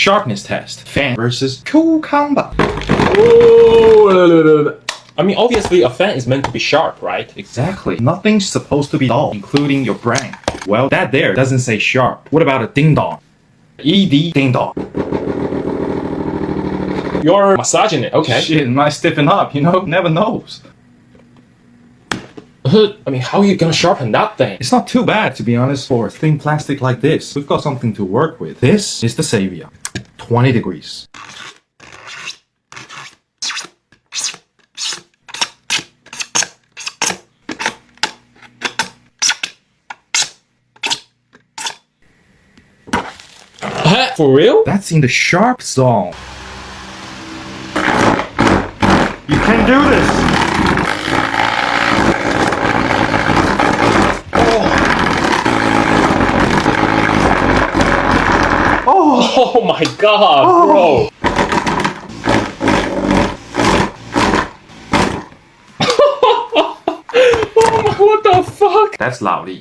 Sharpness test. Fan versus cucumber. I mean, obviously, a fan is meant to be sharp, right? Exactly. Nothing's supposed to be dull, including your brain. Well, that there doesn't say sharp. What about a ding dong? ED ding dong. You're massaging it, okay. Shit, it might stiffen up, never knows. I mean, how are you gonna sharpen that thing? It's not too bad, to be honest, for a thin plastic like this. We've got something to work with. This is the savior. 20 degrees. For real? That's in the sharp zone. You can do this! Oh my god, bro. Oh my, what the fuck? That's Lao Li.